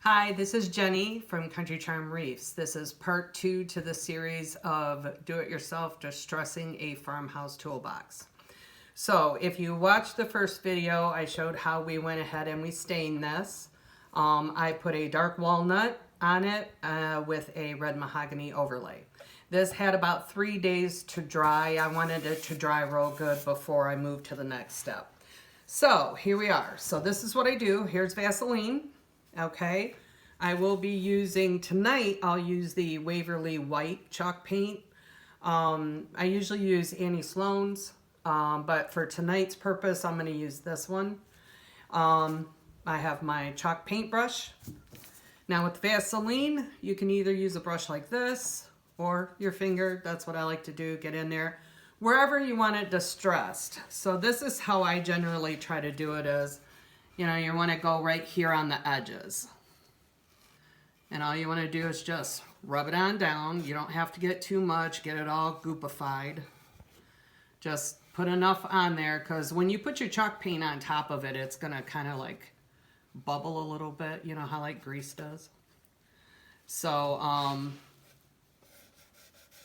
Hi, this is Jenny from Country Charm Reefs. This is part 2 to the series of do-it-yourself distressing a farmhouse toolbox. So if you watched the first video, I showed how we went ahead and we stained this. I put a dark walnut on it with a red mahogany overlay. This had about 3 days to dry. I wanted it to dry real good before I moved to the next step. So here we are. So this is what I do. Here's Vaseline. Okay, I will be using, tonight I'll use the Waverly White chalk paint. I usually use Annie Sloan's, but for tonight's purpose I'm going to use this one. I have my chalk paintbrush. Now with Vaseline, you can either use a brush like this or your finger. That's what I like to do, get in there. Wherever you want it distressed. So this is how I generally try to do it is, you know, you want to go right here on the edges. And all you want to do is just rub it on down. You don't have to get too much, get it all goopified. Just put enough on there because when you put your chalk paint on top of it, it's going to kind of like bubble a little bit. You know how like grease does? So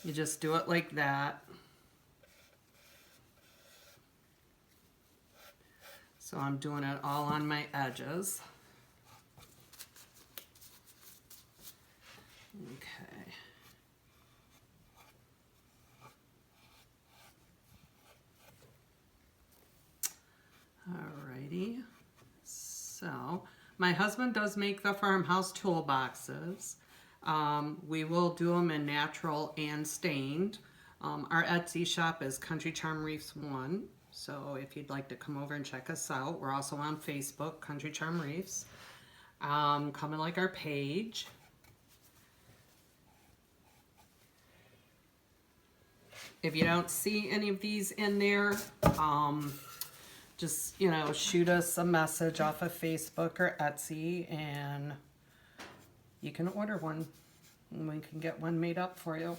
you just do it like that. So I'm doing it all on my edges. Okay. Alrighty. So my husband does make the farmhouse toolboxes. We will do them in natural and stained. Our Etsy shop is Country Charm Reefs 1. So if you'd like to come over and check us out, we're also on Facebook, Country Charm Reefs. Come and like our page. If you don't see any of these in there, just, you know, shoot us a message off of Facebook or Etsy and you can order one and we can get one made up for you.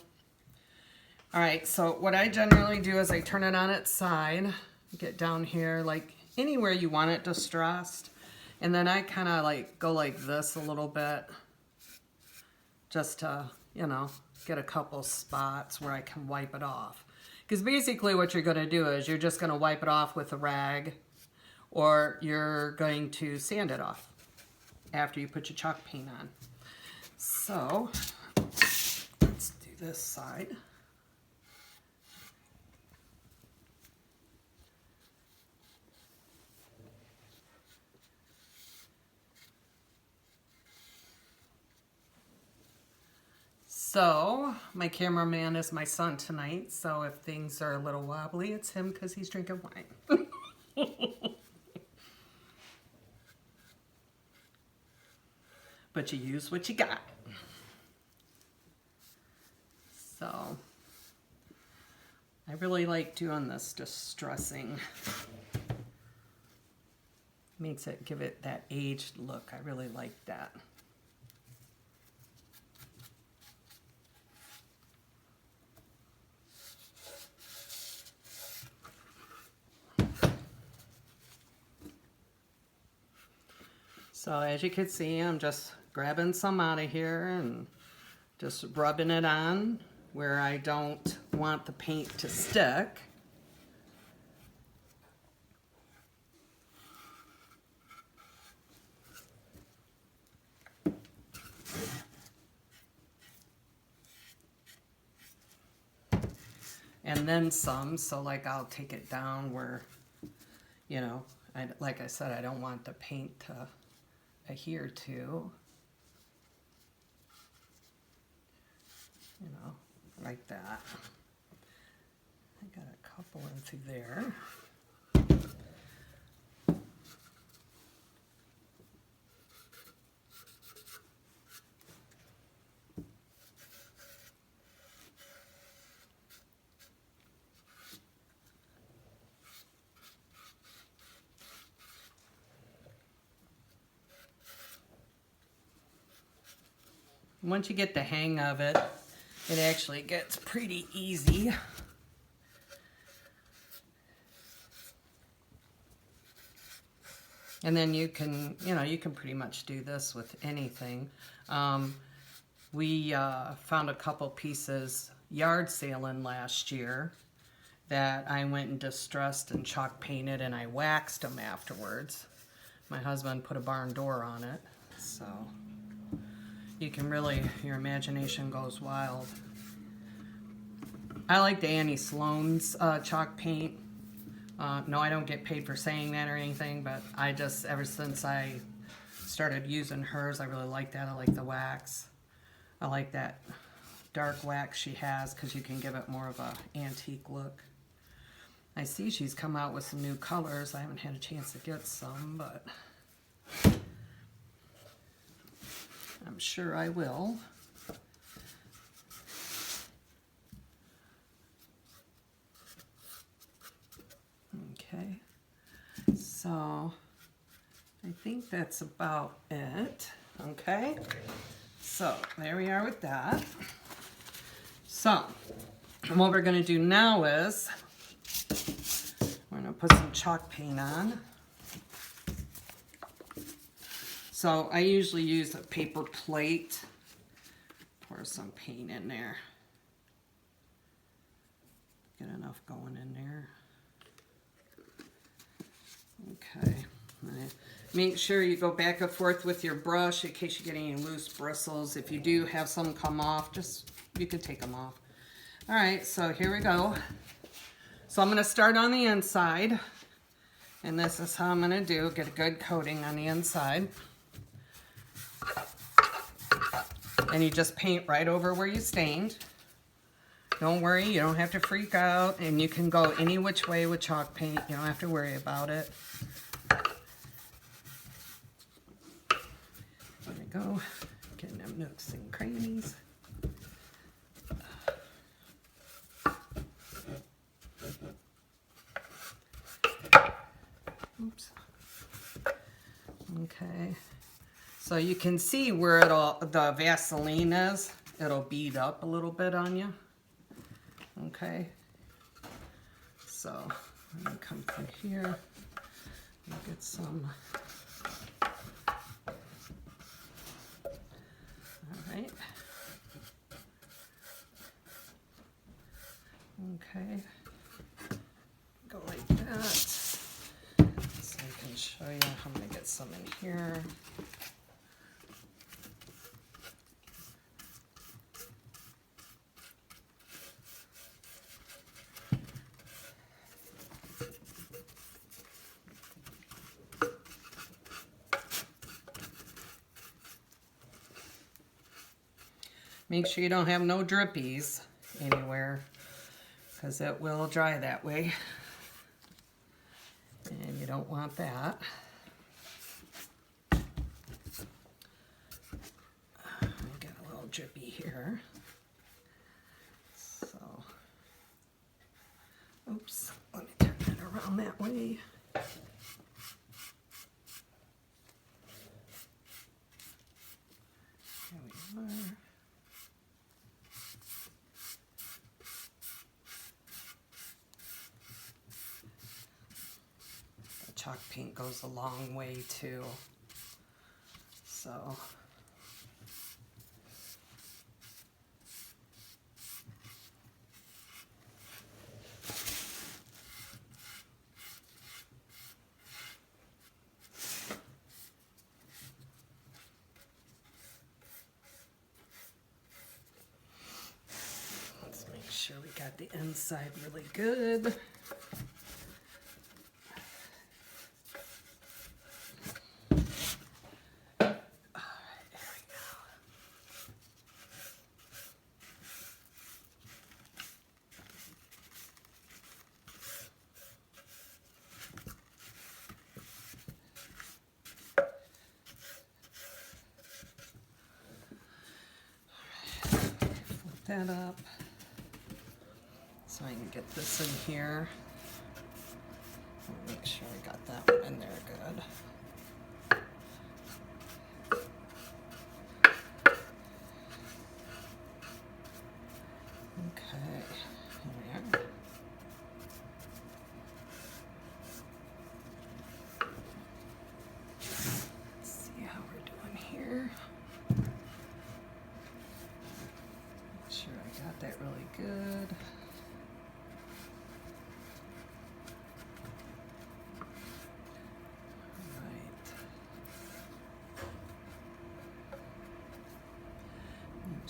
All right, so what I generally do is I turn it on its side, get down here, like anywhere you want it distressed, and then I kind of like go like this a little bit just to, you know, get a couple spots where I can wipe it off. Because basically what you're going to do is you're just going to wipe it off with a rag or you're going to sand it off after you put your chalk paint on. So let's do this side. So, my cameraman is my son tonight, so if things are a little wobbly, it's him because he's drinking wine. But you use what you got. So, I really like doing this distressing. Makes it, give it that aged look. I really like that. So as you can see, I'm just grabbing some out of here and just rubbing it on where I don't want the paint to stick. And then some, so like I'll take it down where, you know, like I said, I don't want the paint to adhere to, you know, like that. I got a couple in through there. Once you get the hang of it, it actually gets pretty easy. And then you can, you can pretty much do this with anything. We found a couple pieces yard sailing last year that I went and distressed and chalk painted, and I waxed them afterwards. My husband put a barn door on it, so you can really, your imagination goes wild. I like the Annie Sloan's chalk paint. No, I don't get paid for saying that or anything, but I just, ever since I started using hers, I really like that. I like the wax. I like that dark wax she has because you can give it more of a antique look. I see she's come out with some new colors. I haven't had a chance to get some, but I'm sure I will. Okay, so I think that's about it. Okay, so there we are with that. So what we're going to do now is we're going to put some chalk paint on. So I usually use a paper plate. Pour some paint in there. Get enough going in there. Okay. Make sure you go back and forth with your brush in case you get any loose bristles. If you do have some come off, you can take them off. All right, so here we go. So I'm going to start on the inside, and this is how I'm going to do. Get a good coating on the inside. And you just paint right over where you stained. Don't worry, you don't have to freak out, and you can go any which way with chalk paint. You don't have to worry about it. There we go. Getting them nooks and crannies. Oops. Okay. So you can see where the Vaseline is. It'll bead up a little bit on you. Okay. So I'm gonna come through here and get some. All right. Okay. Go like that. So I can show you. I'm gonna get some in here. Make sure you don't have no drippies anywhere, because it will dry that way. And you don't want that. Get a little drippy here. So, oops, let me turn it around that way. There we are. Chalk paint goes a long way too. So let's make sure we got the inside really good. That up so I can get this in here. Make sure I got that one in there good. Okay, here we are.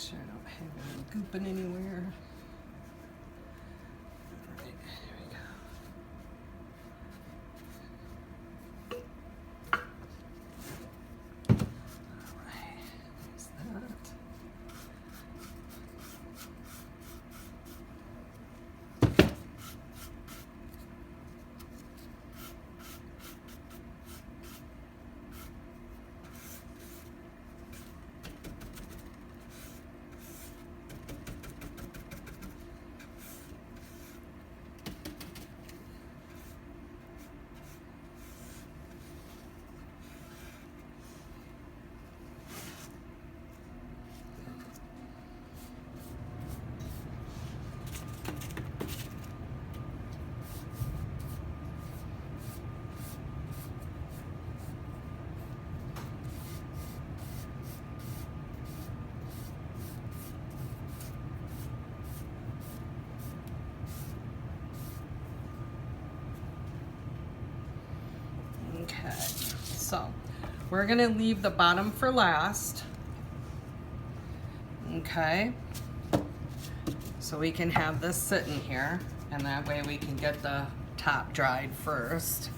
sure I don't have it gooping anywhere. All right, here we go. All right, there's that. Okay, so we're gonna leave the bottom for last. Okay, so we can have this sitting here, and that way we can get the top dried first.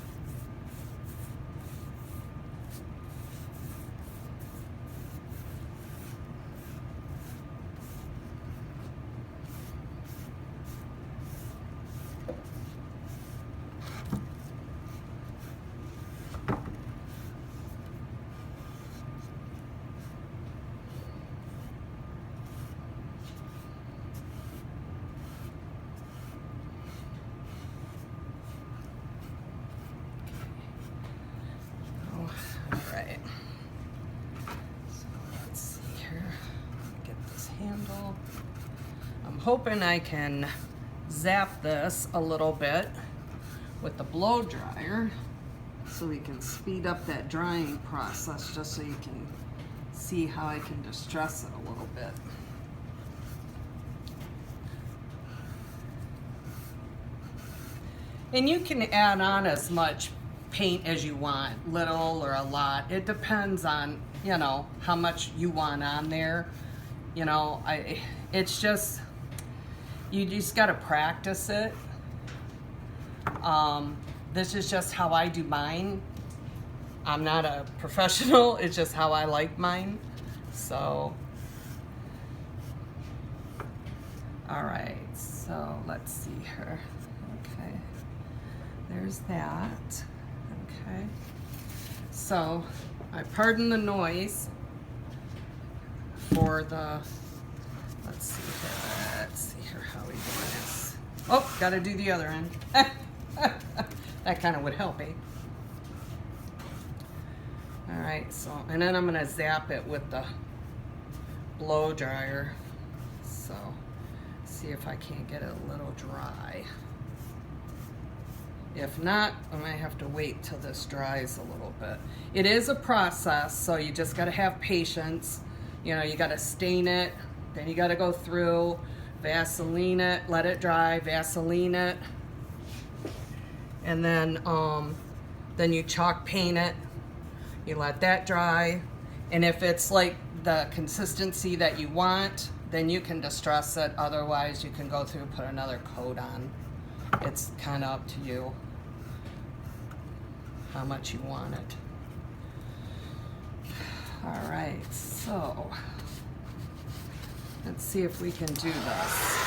Alright, so let's see here, get this handle. I'm hoping I can zap this a little bit with the blow dryer so we can speed up that drying process, just so you can see how I can distress it a little bit. And you can add on as much paint as you want, little or a lot. It depends on, you know, how much you want on there. You know, it's just, you just gotta practice it. This is just how I do mine. I'm not a professional, it's just how I like mine. So, all right, so let's see here. Okay, there's that. Okay, so I pardon the noise for the, let's see here how we do this. Oh, gotta do the other end. That kind of would help, eh? All right, so, and then I'm gonna zap it with the blow dryer. So, see if I can't get it a little dry. If not, I might have to wait till this dries a little bit. It is a process, so you just gotta have patience. You know, you gotta stain it, then you gotta go through, Vaseline it, let it dry, Vaseline it, and then you chalk paint it. You let that dry, and if it's like the consistency that you want, then you can distress it. Otherwise, you can go through and put another coat on. It's kind of up to you how much you want it. All right, so let's see if we can do this.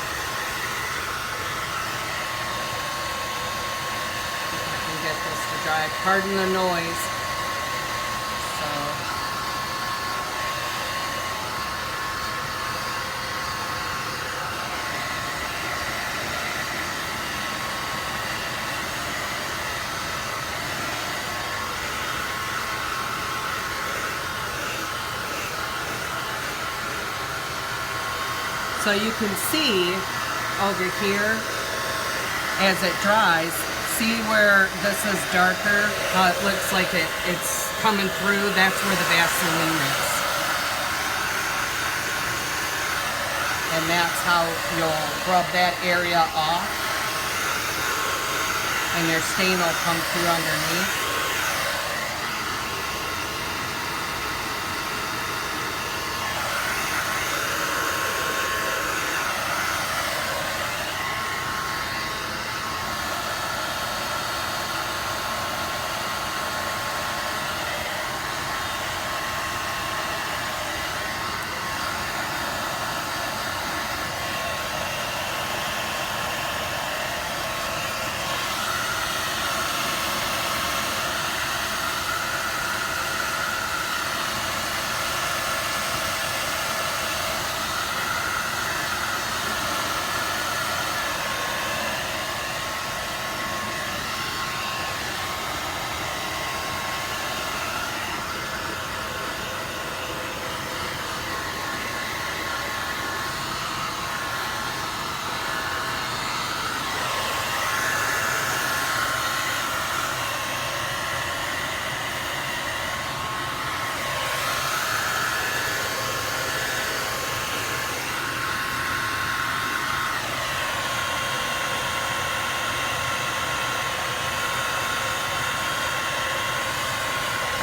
If I can get this to dry. Pardon the noise. So you can see over here as it dries, see where this is darker, how it looks like it's coming through, that's where the Vaseline is. And that's how you'll rub that area off, and your stain will come through underneath.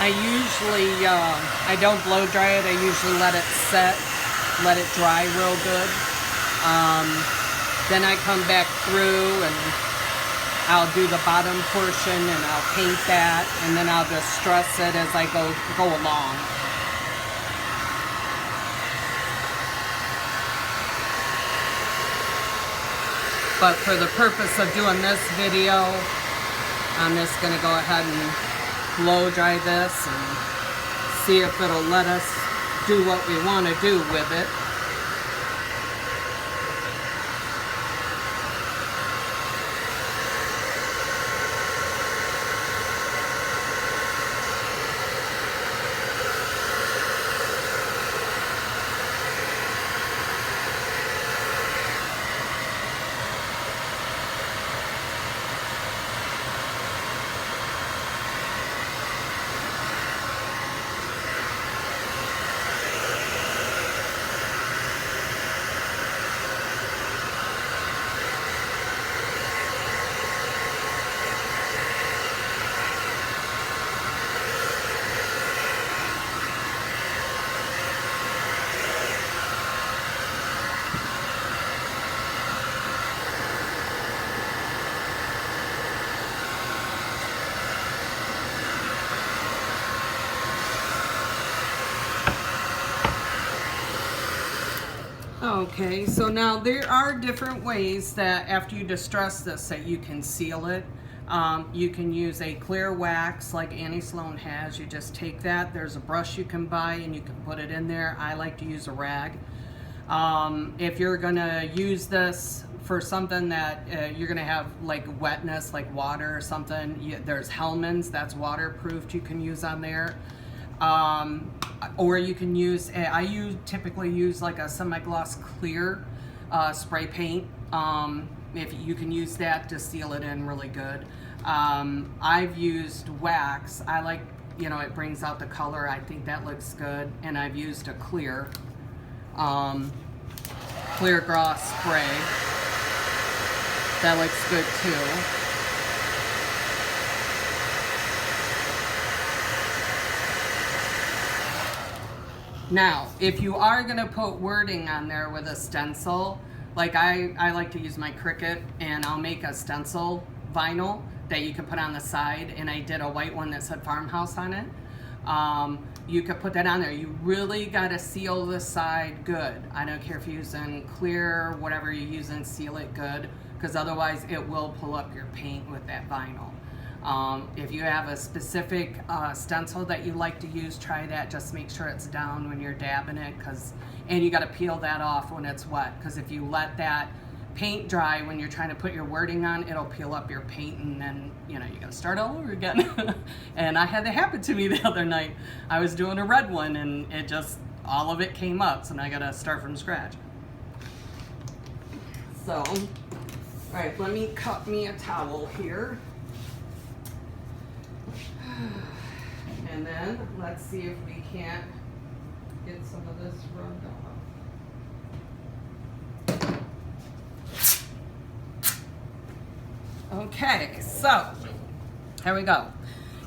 I usually, I don't blow dry it. I usually let it set, let it dry real good. Then I come back through and I'll do the bottom portion and I'll paint that, and then I'll just stress it as I go along. But for the purpose of doing this video, I'm just going to go ahead and blow dry this and see if it'll let us do what we want to do with it. Okay, so now there are different ways that after you distress this that you can seal it. You can use a clear wax like Annie Sloan has. You just take that, there's a brush you can buy and you can put it in there. I like to use a rag. If you're gonna use this for something that you're gonna have like wetness, like water or something, there's Hellman's, that's waterproofed, you can use on there. Or you can use, typically use like a semi-gloss clear spray paint. If you can use that to seal it in really good. I've used wax. I like, you know, it brings out the color. I think that looks good. And I've used a clear gloss spray. That looks good too. Now, if you are gonna put wording on there with a stencil, like I like to use my Cricut, and I'll make a stencil vinyl that you can put on the side, and I did a white one that said farmhouse on it. You could put that on there. You really gotta seal the side good. I don't care if you're using clear, whatever you're using, seal it good, because otherwise it will pull up your paint with that vinyl. If you have a specific stencil that you like to use, try that. Just make sure it's down when you're dabbing it, and you got to peel that off when it's wet, because if you let that paint dry when you're trying to put your wording on, it'll peel up your paint, and then you got to start all over again. And I had that happen to me the other night. I was doing a red one and it just, all of it came up, so now I got to start from scratch. So, all right, let me cut me a towel here. And then let's see if we can't get some of this rubbed off. Okay, so here we go.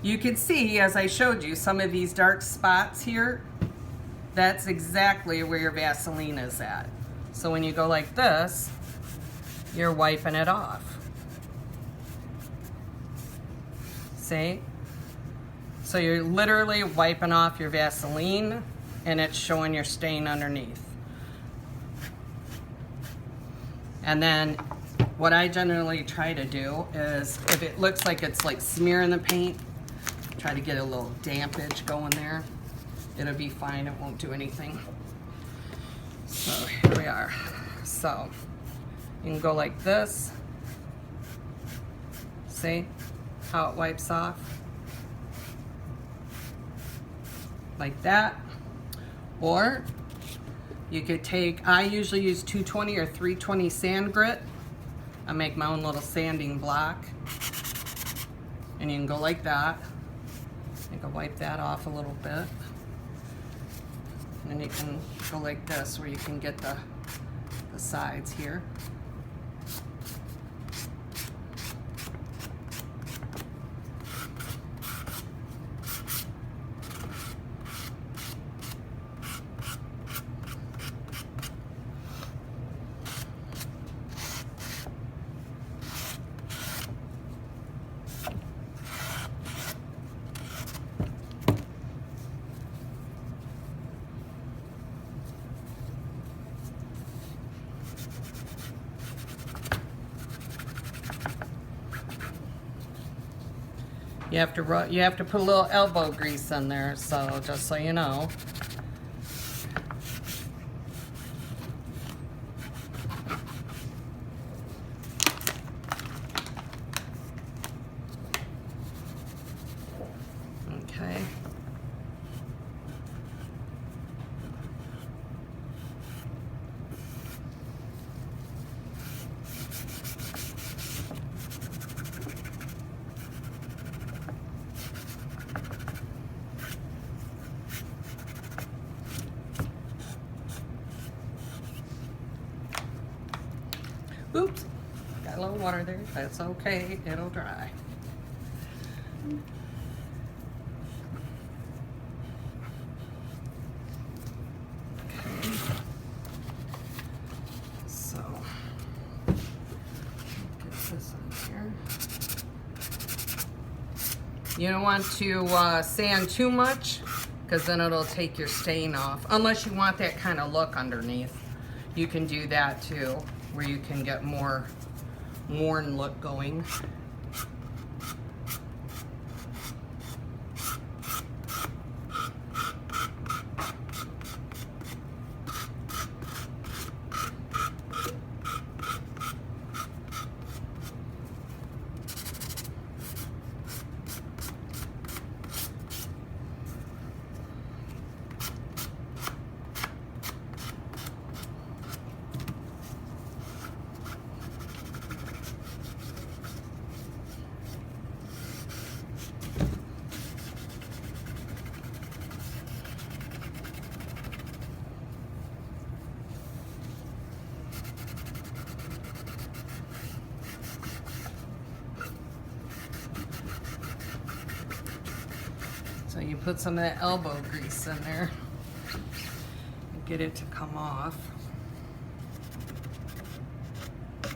You can see, as I showed you, some of these dark spots here. That's exactly where your Vaseline is at. So when you go like this, you're wiping it off. See? So you're literally wiping off your Vaseline, and it's showing your stain underneath. And then what I generally try to do is, if it looks like it's like smearing the paint, try to get a little dampage going there. It'll be fine, it won't do anything. So here we are. So you can go like this. See how it wipes off? Like that. Or you could take, I usually use 220 or 320 sand grit. I make my own little sanding block, and you can go like that. You can wipe that off a little bit, and then you can go like this where you can get the sides here. You have to put a little elbow grease in there, so just so you know. Okay. Oops, got a little water there. That's okay, it'll dry. Okay. So, get this in here. You don't want to sand too much, because then it'll take your stain off. Unless you want that kind of look underneath. You can do that too, where you can get more worn look going. So you put some of that elbow grease in there and get it to come off. Let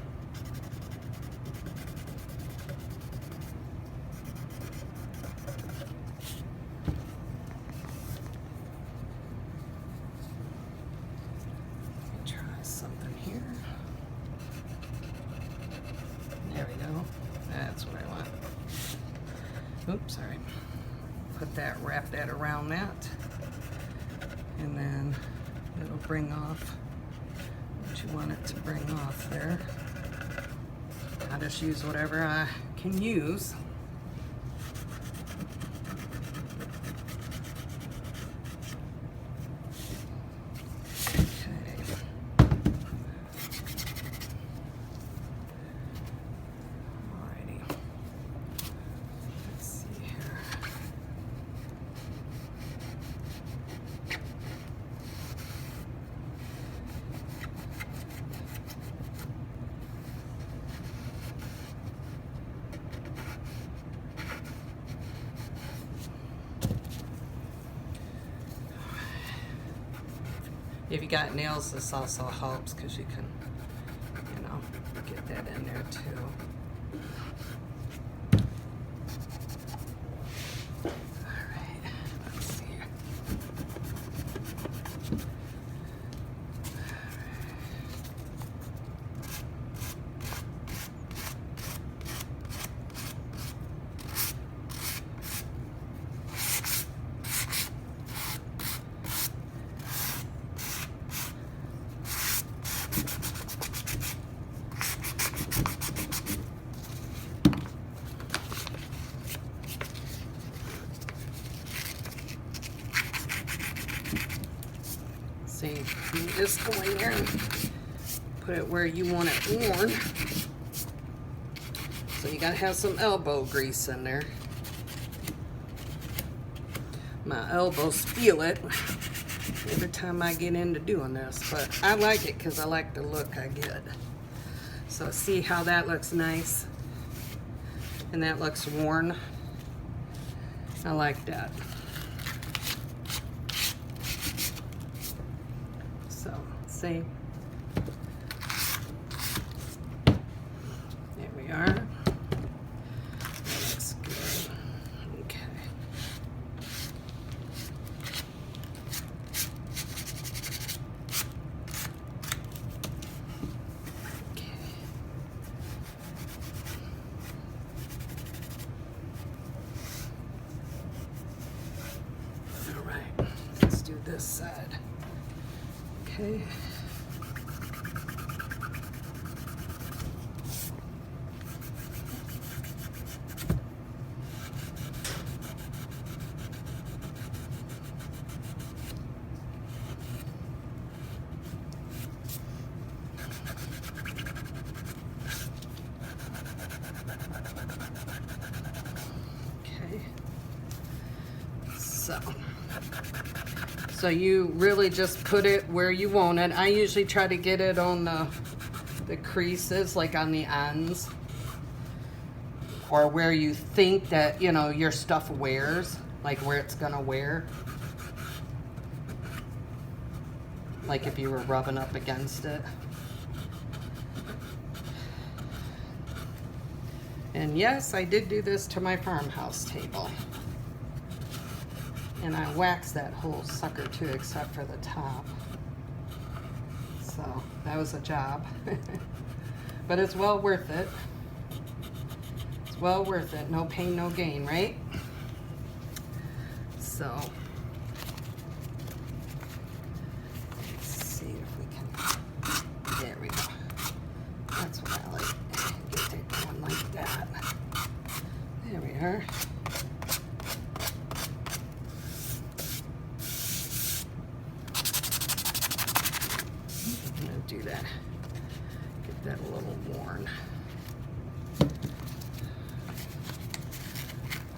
me try something here. There we go. That's what I want. Oops, sorry. Put that, wrap that around that, and then it'll bring off what you want it to bring off there. I just use whatever I can use. If you got nails, this also helps because you can, you know, get that in there too. All right, let's see here. See, you just go in there and put it where you want it worn. So you gotta have some elbow grease in there. My elbows feel it every time I get into doing this, but I like it because I like the look I get. So see how that looks nice? And that looks worn. I like that. So, see? There we are. That looks good. Okay. this side. Okay. So you really just put it where you want it. I usually try to get it on the creases, like on the ends, or where you think that, you know, your stuff wears, like where it's gonna wear. Like if you were rubbing up against it. And yes, I did do this to my farmhouse table. And I waxed that whole sucker too, except for the top. So that was a job. But it's well worth it. It's well worth it. No pain, no gain, right? So let's see if we can. There we go. That's what I like. Get it going like that. There we are. Do that. Get that a little worn.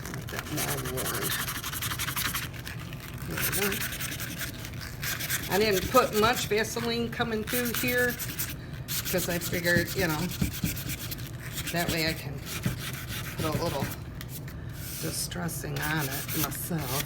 Get that more worn. There we go. I didn't put much Vaseline coming through here because I figured, you know, that way I can put a little distressing on it myself.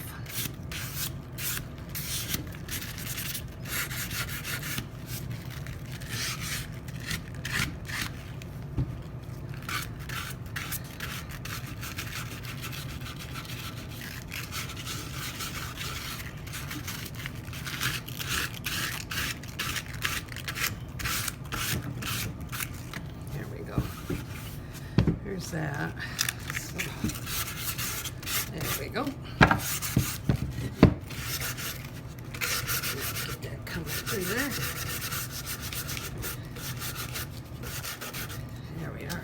There's that. So, there we go. Get that coming through there. There we are.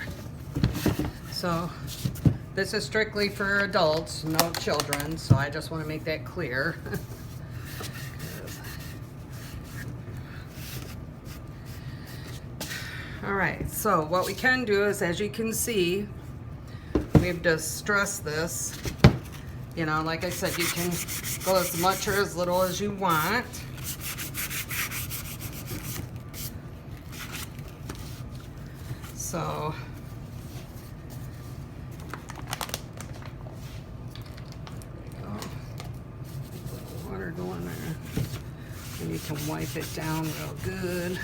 So this is strictly for adults, no children, so I just want to make that clear. All right, so what we can do is, as you can see, we've distressed this. You know, like I said, you can go as much or as little as you want. So, there we go. A little water going there. And you can wipe it down real good.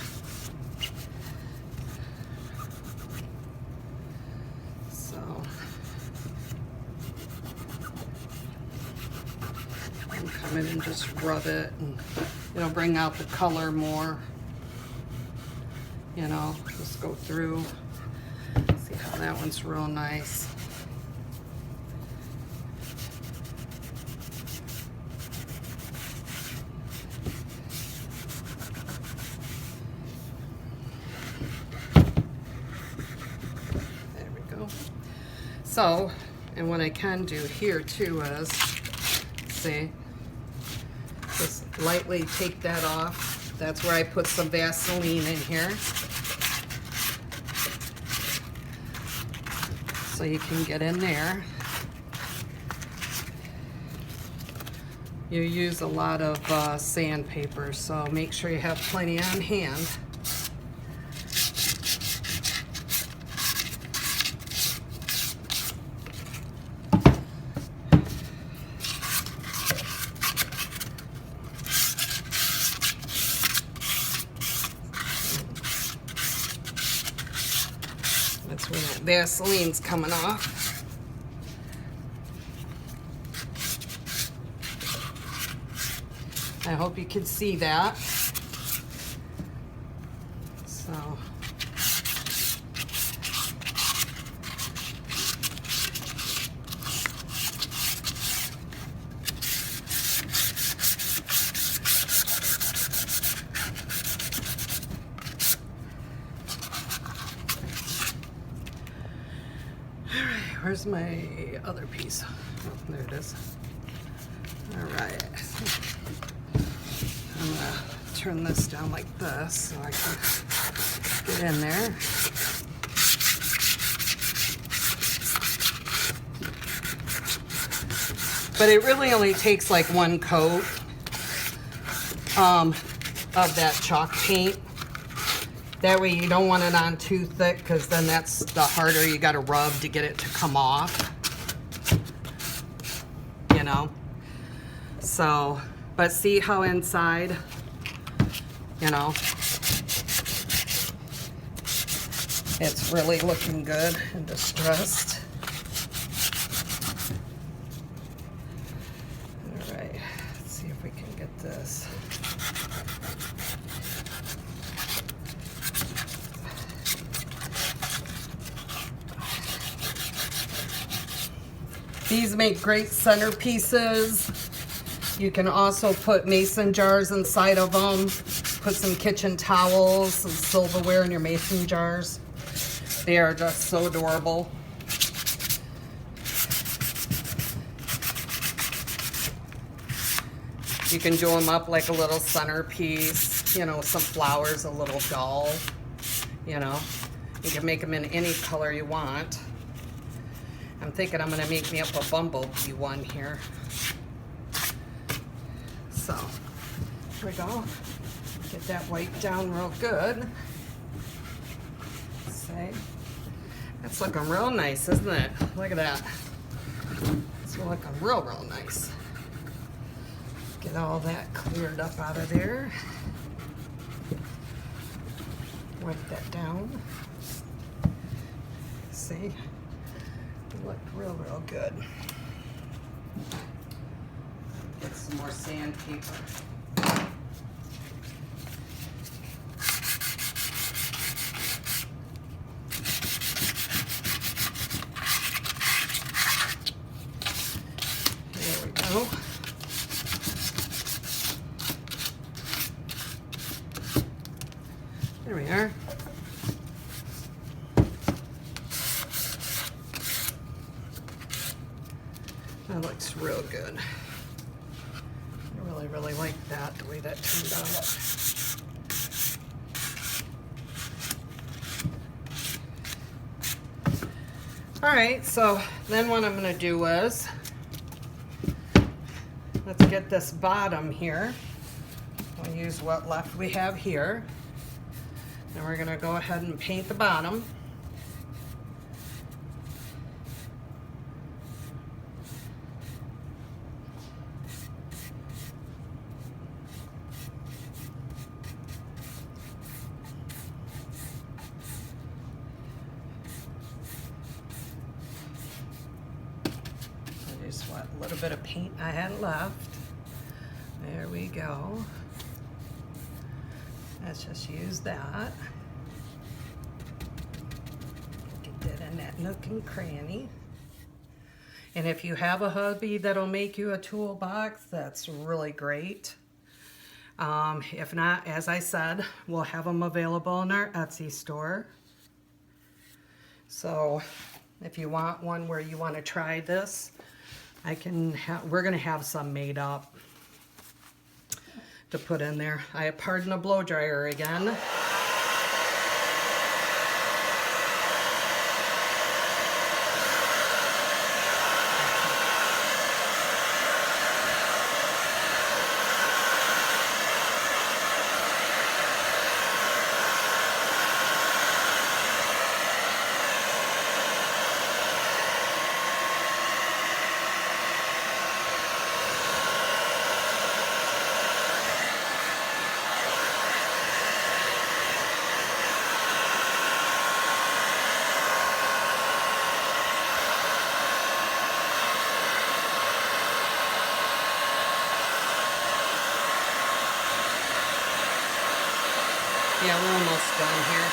Come in and just rub it, and it'll bring out the color more. You know, just go through. See how that one's real nice. There we go. So, and what I can do here too is, see, just lightly take that off. That's where I put some Vaseline in here. So you can get in there. You use a lot of sandpaper, so make sure you have plenty on hand. That's where that Vaseline's coming off. I hope you can see that. So, where's my other piece? Oh, there it is. All right. I'm gonna turn this down like this so I can get in there. But it really only takes like one coat of that chalk paint. That way you don't want it on too thick, because then that's the harder you got to rub to get it to come off. You know? So, but see how inside, you know, it's really looking good and distressed. All right, let's see if we can get this. These make great centerpieces. You can also put mason jars inside of them. Put some kitchen towels, some silverware in your mason jars. They are just so adorable. You can do them up like a little centerpiece, you know, some flowers, a little doll, you know. You can make them in any color you want. I'm thinking I'm gonna make me up a bumblebee one here. So, here we go. Get that wiped down real good. See? That's looking real nice, isn't it? Look at that. It's looking real, real nice. Get all that cleared up out of there. Wipe that down. See? Look real, real good. Get some more sandpaper. There we go. There we are. That looks real good. I really, really like that, the way that turned out. All right, so then what I'm gonna do is, let's get this bottom here. We'll use what left we have here. And we're gonna go ahead and paint the bottom. Just what little bit of paint I had left. There we go. Let's just use that. Get that in that nook and cranny. And if you have a hubby that'll make you a toolbox, that's really great. If not, as I said, we'll have them available in our Etsy store. So if you want one where you want to try this, we're gonna have some made up to put in there. I pardon a blow dryer again. Yeah, we're almost done here.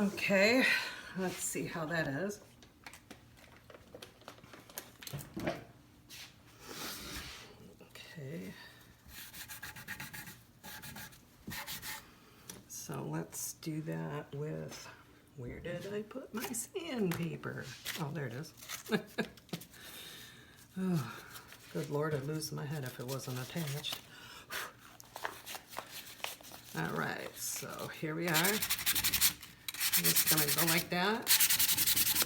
Okay, let's see how that is. Okay. So let's do that with, where did I put my sandpaper? Oh, there it is. Oh, good Lord, I'd lose my head if it wasn't attached. All right, so here we are. I'm just gonna go like that.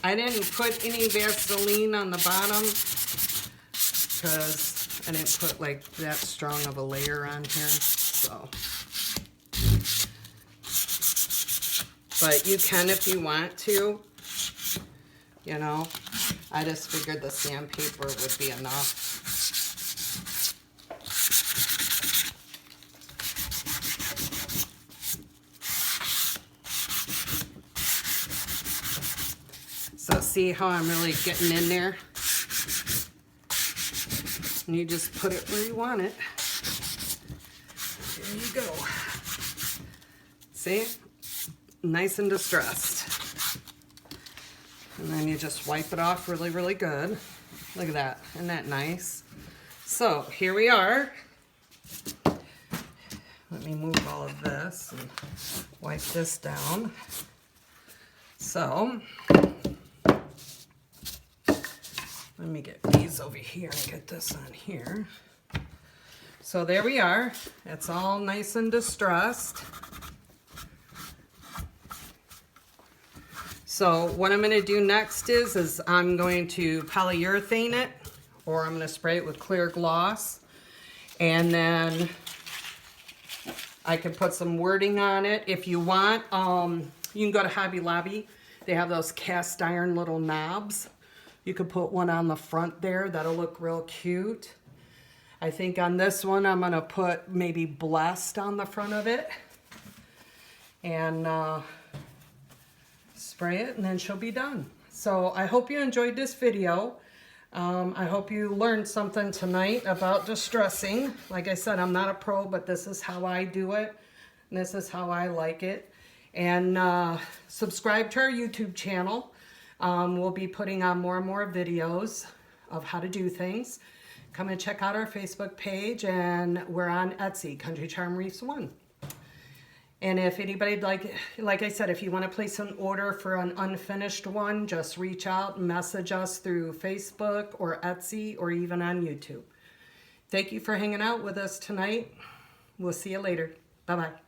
I didn't put any Vaseline on the bottom because I didn't put like that strong of a layer on here, so. But you can if you want to, you know. I just figured the sandpaper would be enough. So see how I'm really getting in there? And you just put it where you want it. There you go. See? Nice and distressed. And then you just wipe it off really, really good. Look at that. Isn't that nice? So here we are. Let me move all of this and wipe this down. So let me get these over here and get this on here. So there we are. It's all nice and distressed. So what I'm going to do next is I'm going to polyurethane it, or I'm going to spray it with clear gloss, and then I can put some wording on it if you want. You can go to Hobby Lobby. They have those cast iron little knobs. You could put one on the front there. That'll look real cute. I think on this one I'm going to put maybe blessed on the front of it. And spray it, and then she'll be done. So I hope you enjoyed this video. I hope you learned something tonight about distressing. Like I said, I'm not a pro, but this is how I do it. And this is how I like it. And subscribe to our YouTube channel. We'll be putting on more and more videos of how to do things. Come and check out our Facebook page, and we're on Etsy, Country Charm Reefs 1. And if anybody'd like I said, if you want to place an order for an unfinished one, just reach out and message us through Facebook or Etsy or even on YouTube. Thank you for hanging out with us tonight. We'll see you later. Bye-bye.